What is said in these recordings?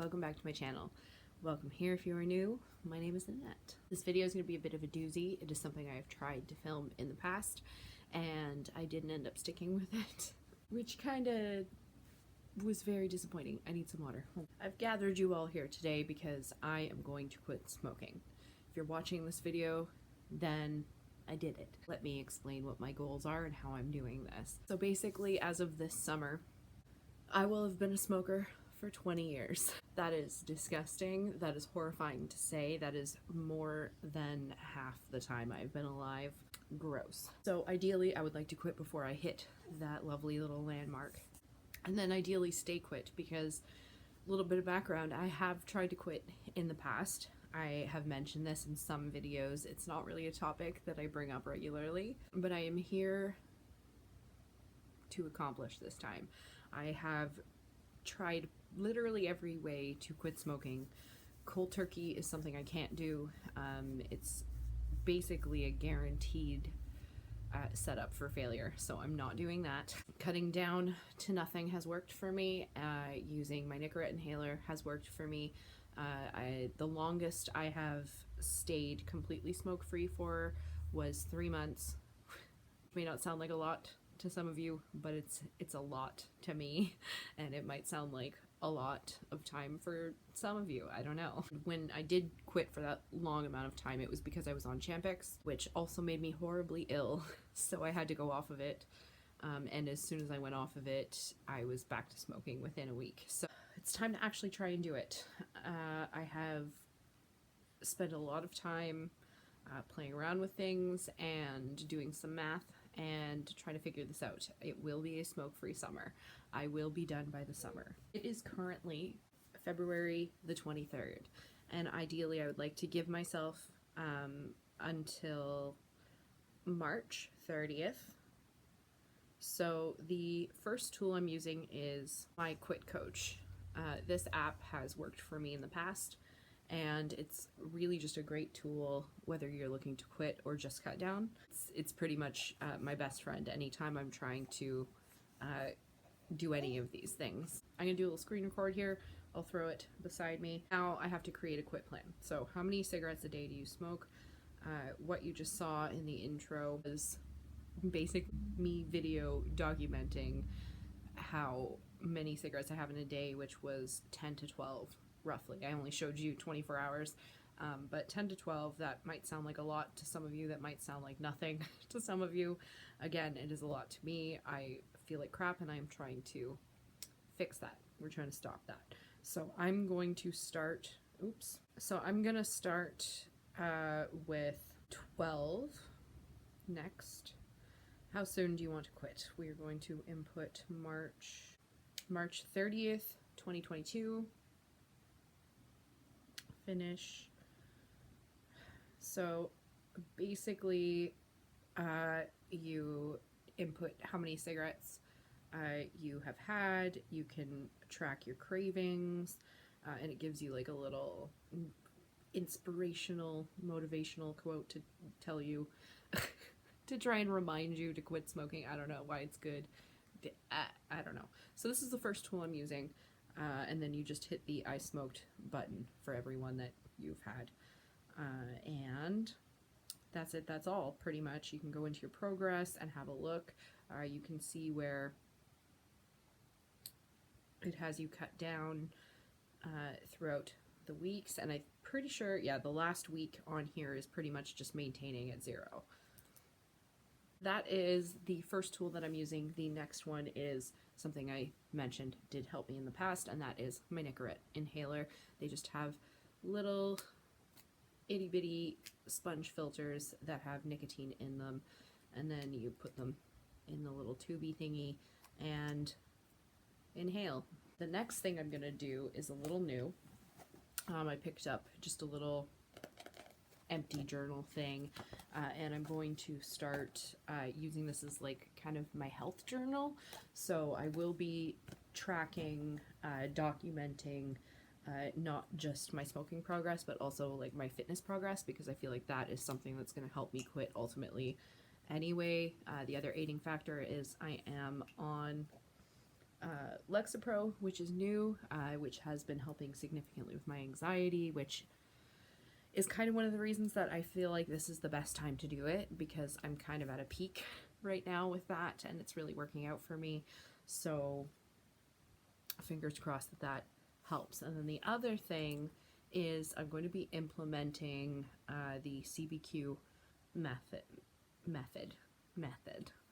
welcome back to my channel. Welcome here if you are new. My name is Annette. This video is going to be a bit of a doozy. It is something I have tried to film in the past and I didn't end up sticking with it, which kind of was very disappointing. I need some water. I've gathered you all here today because I am going to quit smoking. If you're watching this video, then I did it. Let me explain what my goals are and how I'm doing this. So basically, as of this summer, I will have been a smoker for 20 years. That is disgusting. That is horrifying to say. That is more than half the time I've been alive. Gross. So ideally, I would like to quit before I hit that lovely little landmark. And then ideally stay quit, because a little bit of background, I have tried to quit in the past. I have mentioned this in some videos. It's not really a topic that I bring up regularly, but I am here to accomplish this time. I have tried literally every way to quit smoking. Cold turkey is something I can't do. It's basically a guaranteed setup for failure, so I'm not doing that. Cutting down to nothing has worked for me. Using my Nicoret Inhaler has worked for me. The longest I have stayed completely smoke-free for was 3 months. It may not sound like a lot to some of you, but it's a lot to me, and it might sound like a lot of time for some of you. I don't know. When I did quit for that long amount of time, it was because I was on Champix, which also made me horribly ill, so I had to go off of it. And as soon as I went off of it, I was back to smoking within a week. So it's time to actually try and do it. I have spent a lot of time playing around with things and doing some math and trying to figure this out. It will be a smoke-free summer. I will be done by the summer. It is currently February the 23rd, and ideally I would like to give myself until March 30th. So the first tool I'm using is my Quit Coach. This app has worked for me in the past, and it's really just a great tool whether you're looking to quit or just cut down. It's pretty much my best friend anytime I'm trying to do any of these things. I'm gonna do a little screen record here. I'll throw it beside me. Now I have to create a quit plan. So how many cigarettes a day do you smoke? What you just saw in the intro is basic me video documenting how many cigarettes I have in a day, which was 10 to 12 roughly. I only showed you 24 hours, but 10 to 12, that might sound like a lot to some of you, that might sound like nothing to some of you. Again, it is a lot to me. I feel like crap, and I'm trying to fix that. We're trying to stop that. So I'm going to start, I'm gonna start with 12 next. How soon do you want to quit? We are going to input March 30th, 2022. Finish. So basically, you input how many cigarettes you have had. You can track your cravings, and it gives you like a little inspirational, motivational quote to tell you to try and remind you to quit smoking. I don't know why it's good. I don't know. So this is the first tool I'm using, and then you just hit the I smoked button for everyone that you've had, and that's it. That's all pretty much. You can go into your progress and have a look. You can see where it has you cut down throughout the weeks, and I'm pretty sure, yeah, the last week on here is pretty much just maintaining at 0. That is the first tool that I'm using. The next one is something I mentioned did help me in the past, and that is my Nicoret Inhaler. They just have little itty bitty sponge filters that have nicotine in them, and then you put them in the little tubey thingy and inhale. The next thing I'm gonna do is a little new. I picked up just a little empty journal thing, and I'm going to start using this as like kind of my health journal. So I will be tracking, documenting not just my smoking progress, but also like my fitness progress, because I feel like that is something that's going to help me quit ultimately anyway. The other aiding factor is I am on Lexapro, which is new, which has been helping significantly with my anxiety, which is kind of one of the reasons that I feel like this is the best time to do it, because I'm kind of at a peak right now with that, and it's really working out for me. So fingers crossed that that helps. And then the other thing is I'm going to be implementing the CBQ method.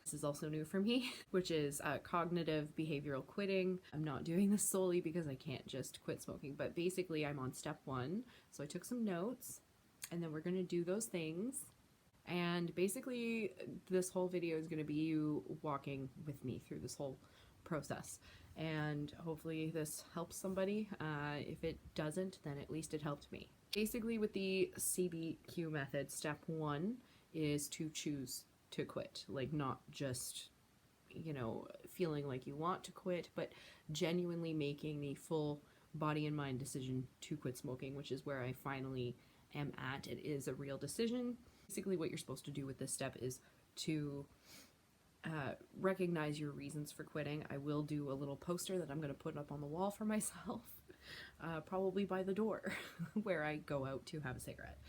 This is also new for me, which is cognitive behavioral quitting. I'm not doing this solely because I can't just quit smoking, but basically I'm on step 1. So I took some notes, and then we're going to do those things. And basically this whole video is going to be you walking with me through this whole process. And hopefully this helps somebody. If it doesn't, then at least it helped me. Basically with the CBQ method, step 1 is to choose to quit. Like, not just, you know, feeling like you want to quit, but genuinely making the full body and mind decision to quit smoking, which is where I finally am at. It is a real decision. Basically what you're supposed to do with this step is to recognize your reasons for quitting. I will do a little poster that I'm going to put up on the wall for myself, probably by the door where I go out to have a cigarette.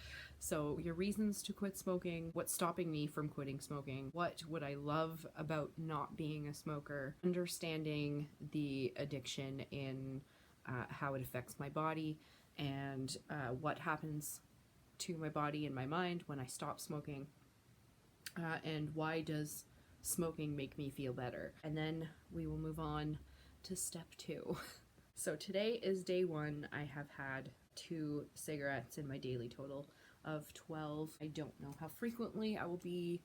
So your reasons to quit smoking, what's stopping me from quitting smoking, what would I love about not being a smoker, understanding the addiction in how it affects my body, and what happens to my body and my mind when I stop smoking, and why does smoking make me feel better. And then we will move on to step 2. So today is day 1. I have had 2 cigarettes in my daily total of 12. I don't know how frequently I will be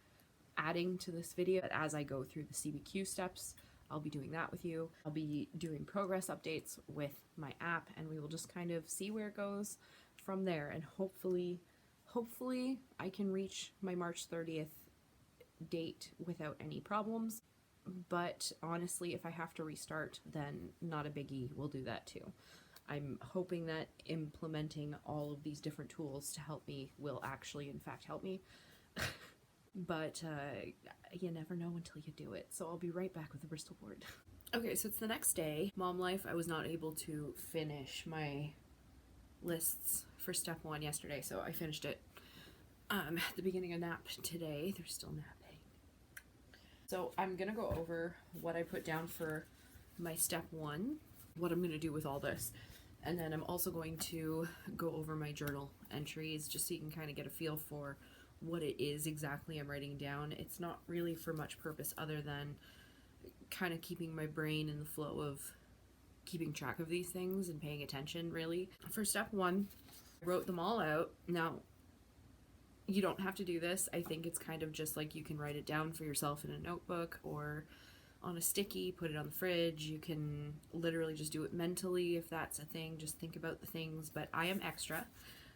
adding to this video, but as I go through the CBQ steps, I'll be doing that with you. I'll be doing progress updates with my app, and we will just kind of see where it goes from there. And hopefully I can reach my March 30th date without any problems. But honestly, if I have to restart, then not a biggie, we'll do that too. I'm hoping that implementing all of these different tools to help me will actually in fact help me. But you never know until you do it. So I'll be right back with the Bristol board. Okay, so it's the next day. Mom life, I was not able to finish my lists for step 1 yesterday, so I finished it at the beginning of nap today. They're still napping. So I'm gonna go over what I put down for my step 1, what I'm gonna do with all this. And then I'm also going to go over my journal entries just so you can kind of get a feel for what it is exactly I'm writing down. It's not really for much purpose other than kind of keeping my brain in the flow of keeping track of these things and paying attention, really. For step 1, I wrote them all out. Now, you don't have to do this. I think it's kind of just like you can write it down for yourself in a notebook or on a sticky, put it on the fridge. You can literally just do it mentally if that's a thing. Just think about the things. But I am extra,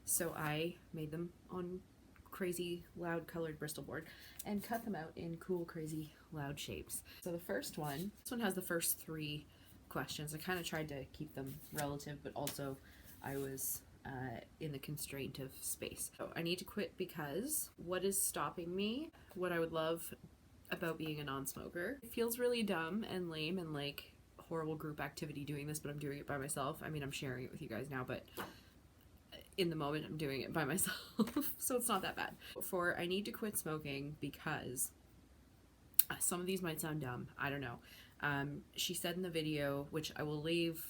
so I made them on crazy loud colored Bristol board and cut them out in cool crazy loud shapes. So the first one, this one has the first 3 questions. I kind of tried to keep them relative, but also I was in the constraint of space. So I need to quit because what is stopping me, what I would love about being a non-smoker. It feels really dumb and lame and like horrible group activity doing this, but I'm doing it by myself. I mean, I'm sharing it with you guys now, but in the moment I'm doing it by myself. So it's not that bad. For I need to quit smoking because some of these might sound dumb. I don't know. She said in the video, which I will leave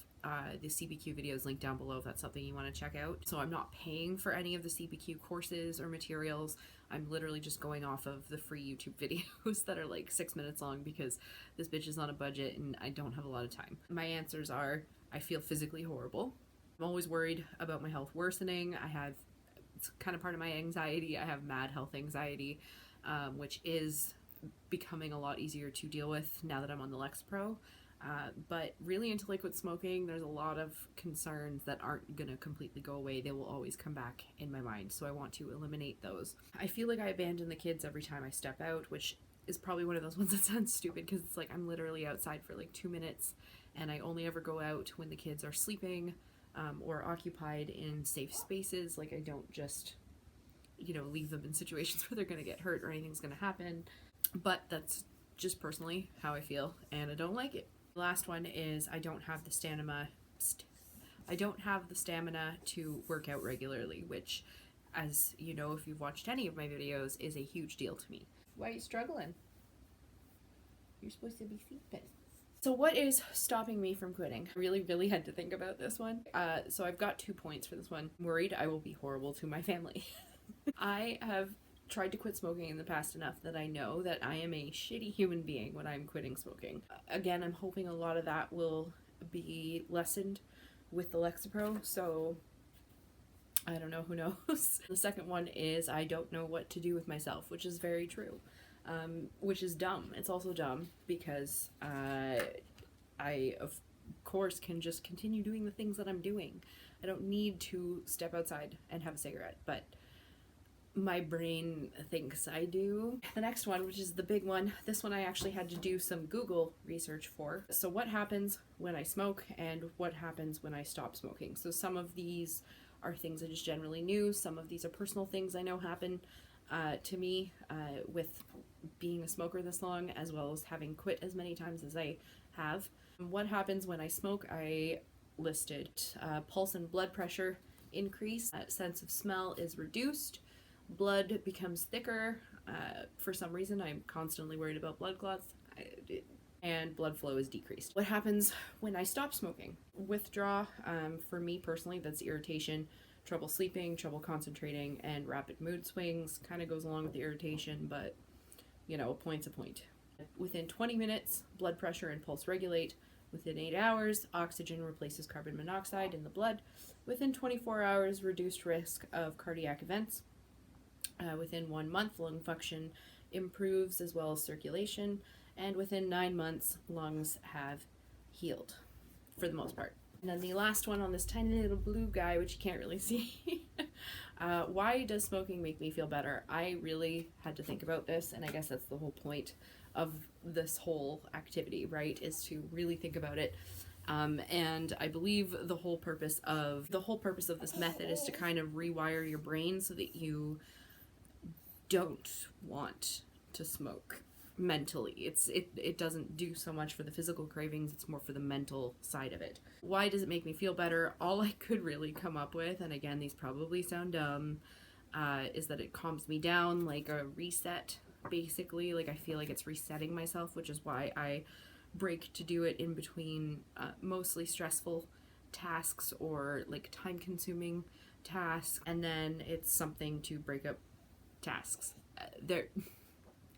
the CBQ videos linked down below if that's something you want to check out. So I'm not paying for any of the CBQ courses or materials. I'm literally just going off of the free YouTube videos that are like 6 minutes long because this bitch is on a budget and I don't have a lot of time. My answers are, I feel physically horrible. I'm always worried about my health worsening. It's kind of part of my anxiety. I have mad health anxiety, which is becoming a lot easier to deal with now that I'm on the Lexapro. But really until I quit smoking, there's a lot of concerns that aren't gonna completely go away. They will always come back in my mind, so I want to eliminate those. I feel like I abandon the kids every time I step out, which is probably one of those ones that sounds stupid because it's like I'm literally outside for like 2 minutes and I only ever go out when the kids are sleeping or occupied in safe spaces. Like I don't just, you know, leave them in situations where they're gonna get hurt or anything's gonna happen. But that's just personally how I feel and I don't like it. The last one is I don't have the stamina to work out regularly, which, as you know, if you've watched any of my videos, is a huge deal to me. Why are you struggling? You're supposed to be sleeping. So what is stopping me from quitting? I really had to think about this one. So I've got 2 points for this one. I'm worried I will be horrible to my family. I have tried to quit smoking in the past enough that I know that I am a shitty human being when I'm quitting smoking. Again, I'm hoping a lot of that will be lessened with the Lexapro, so I don't know, who knows. The second one is I don't know what to do with myself, which is very true. Which is dumb. It's also dumb because I, of course, can just continue doing the things that I'm doing. I don't need to step outside and have a cigarette, but my brain thinks I do. The next one, which is the big one, this one I actually had to do some Google research for. So what happens when I smoke and what happens when I stop smoking? So some of these are things I just generally knew. Some of these are personal things I know happen to me with being a smoker this long, as well as having quit as many times as I have. What happens when I smoke? I listed pulse and blood pressure increase, sense of smell is reduced, blood becomes thicker. For some reason I'm constantly worried about blood clots, and blood flow is decreased. What happens when I stop smoking? Withdraw, for me personally, that's irritation, trouble sleeping, trouble concentrating, and rapid mood swings. Kind of goes along with the irritation, but you know, a point's a point. Within 20 minutes, blood pressure and pulse regulate. Within 8 hours, oxygen replaces carbon monoxide in the blood. Within 24 hours, reduced risk of cardiac events. Within 1 month, lung function improves as well as circulation. And within 9 months, lungs have healed for the most part. And then the last one on this tiny little blue guy, which you can't really see. Why does smoking make me feel better? I really had to think about this, and I guess that's the whole point of this whole activity, right? Is to really think about it. And I believe the whole purpose of this method is to kind of rewire your brain so that you don't want to smoke mentally. It doesn't do so much for the physical cravings, it's more for the mental side of it. Why does it make me feel better? All I could really come up with, and again, these probably sound dumb, is that it calms me down, like a reset, basically. Like I feel like it's resetting myself, which is why I break to do it in between mostly stressful tasks or like time-consuming tasks, and then it's something to break up tasks.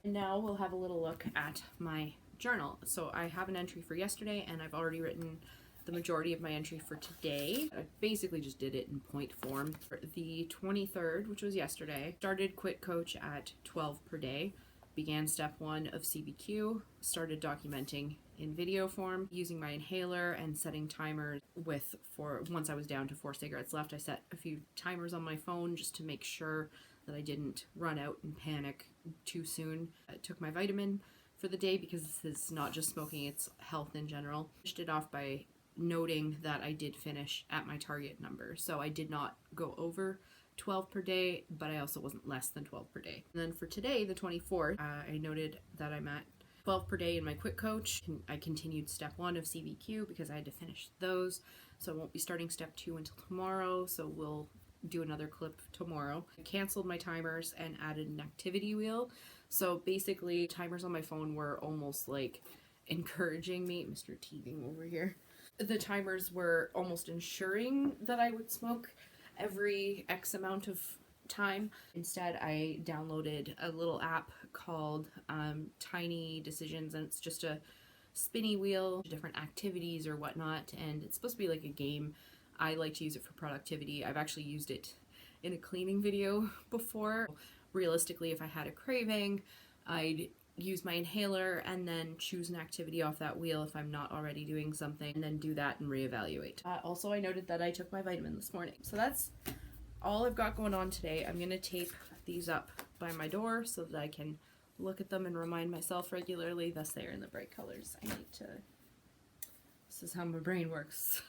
Now we'll have a little look at my journal. So I have an entry for yesterday, and I've already written the majority of my entry for today. I basically just did it in point form. For the 23rd, which was yesterday, started Quit Coach at 12 per day, began step 1 of CBQ, started documenting in video form, using my inhaler and setting timers once I was down to 4 cigarettes left. I set a few timers on my phone just to make sure that I didn't run out and panic too soon. I took my vitamin for the day because this is not just smoking, it's health in general. Finished it off by noting that I did finish at my target number. So I did not go over 12 per day, but I also wasn't less than 12 per day. And then for today, the 24th, I noted that I'm at 12 per day in my Quit Coach. I continued step 1 of CBQ because I had to finish those. So I won't be starting step 2 until tomorrow. So we'll do another clip tomorrow. I canceled my timers and added an activity wheel. So basically, timers on my phone were almost like encouraging me. Mr. Teething over here. The timers were almost ensuring that I would smoke every X amount of time. Instead, I downloaded a little app called Tiny Decisions, and it's just a spinny wheel, different activities or whatnot, and it's supposed to be like a game. I like to use it for productivity. I've actually used it in a cleaning video before. Realistically, if I had a craving, I'd use my inhaler and then choose an activity off that wheel if I'm not already doing something, and then do that and reevaluate. Also, I noted that I took my vitamin this morning. So that's all I've got going on today. I'm going to tape these up by my door so that I can look at them and remind myself regularly. Thus, they are in the bright colors. This is how my brain works.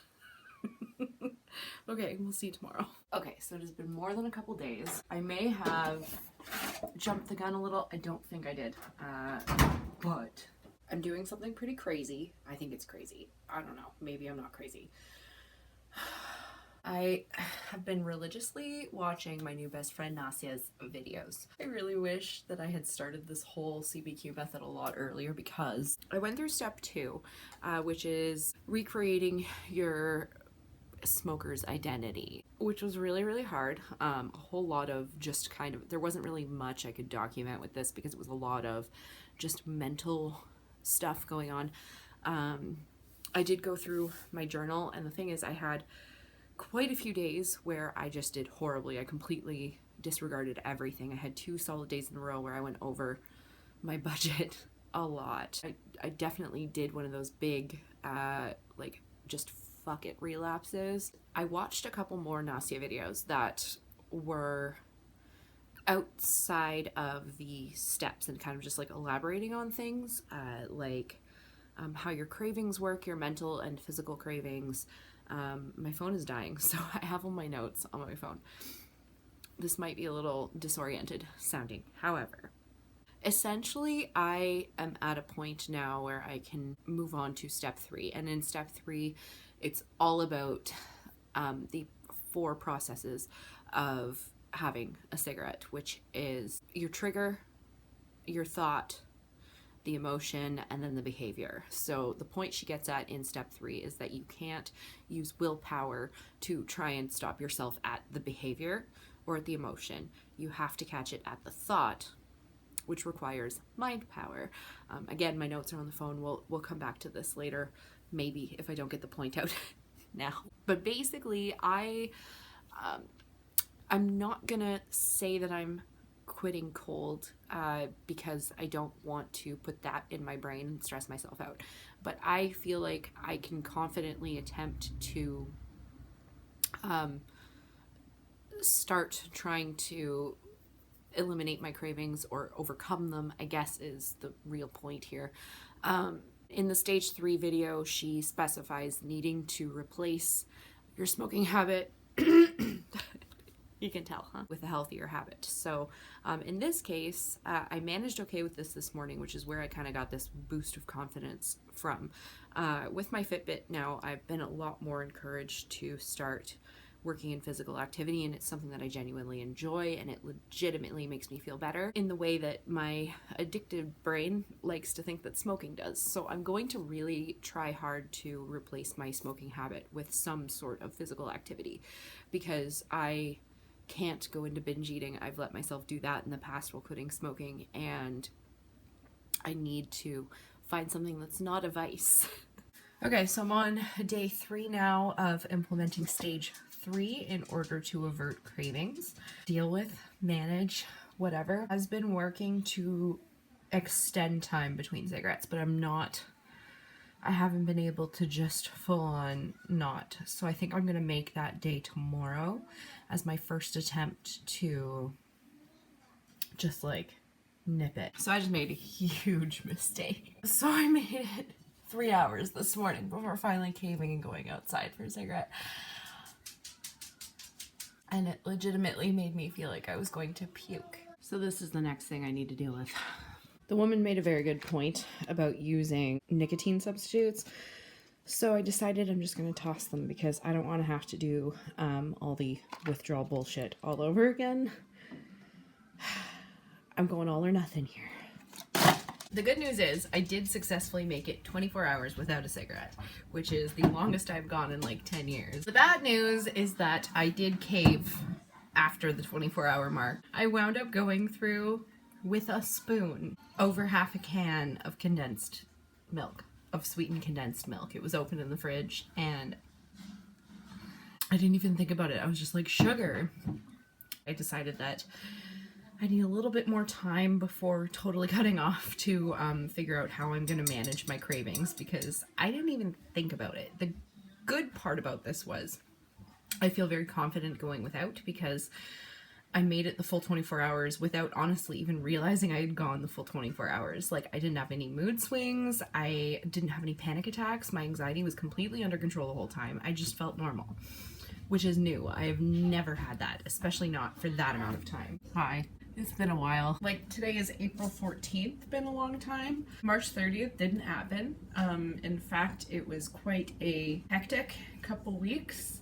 Okay, we'll see you tomorrow. Okay, so it has been more than a couple days. I may have jumped the gun a little. I don't think I did. But I'm doing something pretty crazy. I think it's crazy. I don't know. Maybe I'm not crazy. I have been religiously watching my new best friend Nasia's videos. I really wish that I had started this whole CBQ method a lot earlier, because I went through step 2, which is recreating your smoker's identity, which was really, really hard. A whole lot of just kind of, there wasn't really much I could document with this because it was a lot of just mental stuff going on. I did go through my journal, and the thing is, I had quite a few days where I just did horribly. I completely disregarded everything. I had 2 solid days in a row where I went over my budget a lot. I definitely did one of those big, like, just fuck it relapses. I watched a couple more Nasia videos that were outside of the steps and kind of just like elaborating on things, like how your cravings work, your mental and physical cravings. My phone is dying, so I have all my notes on my phone. This might be a little disoriented sounding. However, essentially, I am at a point now where I can move on to step 3. And in step 3, it's all about the 4 processes of having a cigarette, which is your trigger, your thought, the emotion, and then the behavior. So the point she gets at in step 3 is that you can't use willpower to try and stop yourself at the behavior or at the emotion. You have to catch it at the thought, which requires mind power. Again, my notes are on the phone. We'll come back to this later, maybe, if I don't get the point out now. But basically, I'm not gonna say that I'm quitting cold because I don't want to put that in my brain and stress myself out. But I feel like I can confidently attempt to start trying to eliminate my cravings or overcome them, I guess, is the real point here. In the stage 3 video, she specifies needing to replace your smoking habit you can tell, huh? With a healthier habit. So in this case, I managed okay with this morning, which is where I kind of got this boost of confidence from. With my Fitbit now, I've been a lot more encouraged to start working in physical activity, and it's something that I genuinely enjoy, and it legitimately makes me feel better in the way that my addicted brain likes to think that smoking does. So I'm going to really try hard to replace my smoking habit with some sort of physical activity, because I can't go into binge eating. I've let myself do that in the past while quitting smoking, and I need to find something that's not a vice. Okay, so I'm on day 3 now of implementing stage 3 in order to avert cravings, deal with, manage, whatever. Has been working to extend time between cigarettes, but I haven't been able to just full on not. So I think I'm gonna make that day tomorrow as my first attempt to just like nip it. So I just made a huge mistake. So I made it 3 hours this morning before finally caving and going outside for a cigarette. And it legitimately made me feel like I was going to puke. So this is the next thing I need to deal with. The woman made a very good point about using nicotine substitutes. So I decided I'm just going to toss them because I don't want to have to do all the withdrawal bullshit all over again. I'm going all or nothing here. The good news is I did successfully make it 24 hours without a cigarette, which is the longest I've gone in like 10 years. The bad news is that I did cave after the 24-hour mark. I wound up going through, with a spoon, over half a can of condensed milk, of sweetened condensed milk. It was open in the fridge, and I didn't even think about it. I was just like, sugar. I decided that I need a little bit more time before totally cutting off to figure out how I'm going to manage my cravings, because I didn't even think about it. The good part about this was I feel very confident going without, because I made it the full 24 hours without honestly even realizing I had gone the full 24 hours. Like, I didn't have any mood swings. I didn't have any panic attacks. My anxiety was completely under control the whole time. I just felt normal, which is new. I have never had that, especially not for that amount of time. Hi. It's been a while. Like today is April 14th, been a long time. March 30th didn't happen. In fact, it was quite a hectic couple weeks.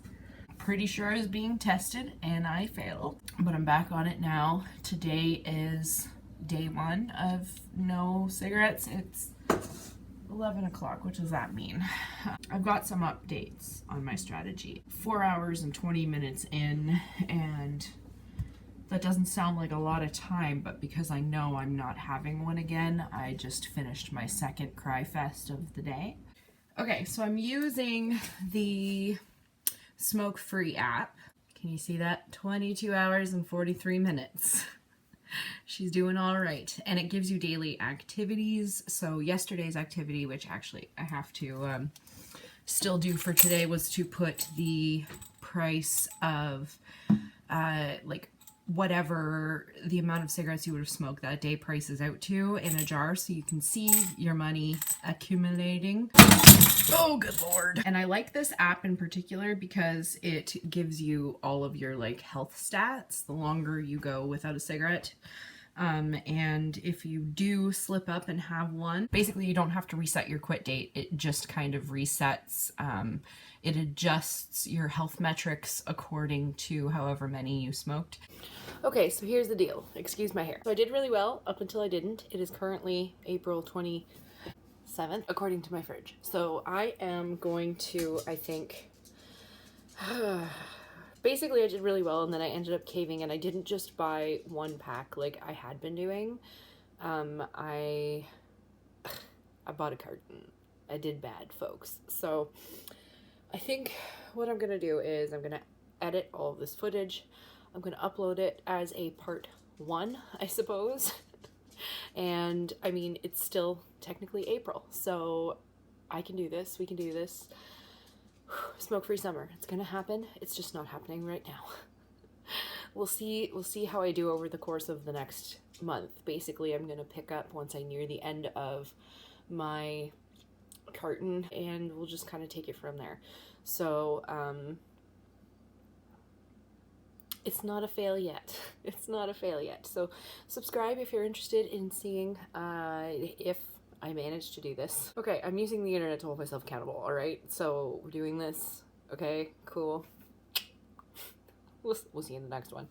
Pretty sure I was being tested and I failed, but I'm back on it now. Today is day 1 of no cigarettes. It's 11 o'clock. What does that mean? I've got some updates on my strategy. 4 hours and 20 minutes in, and that doesn't sound like a lot of time, but because I know I'm not having one again, I just finished my second cry fest of the day. Okay, so I'm using the smoke-free app. Can you see that? 22 hours and 43 minutes. She's doing all right. And it gives you daily activities. So yesterday's activity, which actually I have to still do for today, was to put the price of like whatever the amount of cigarettes you would have smoked that day prices out to in a jar so you can see your money accumulating. Oh, good Lord. And I like this app in particular because it gives you all of your like health stats the longer you go without a cigarette. And if you do slip up and have one, basically you don't have to reset your quit date. It just kind of resets. It adjusts your health metrics according to however many you smoked. Okay, so here's the deal. Excuse my hair. So I did really well up until I didn't. It is currently April 27th, according to my fridge. So I am going to, I think, basically I did really well, and then I ended up caving, and I didn't just buy one pack like I had been doing. I bought a carton. I did bad, folks. So I think what I'm gonna do is I'm gonna edit all of this footage. I'm gonna upload it as a part 1, I suppose. And I mean, it's still technically April, so I can do this. We can do this. Smoke-free summer. It's gonna happen. It's just not happening right now. We'll see how I do over the course of the next month. Basically, I'm gonna pick up once I near the end of my carton, and we'll just kind of take it from there. So it's not a fail yet. It's not a fail yet. So subscribe if you're interested in seeing if I managed to do this. Okay, I'm using the internet to hold myself accountable, all right? So we're doing this. Okay, cool. We'll see you in the next one.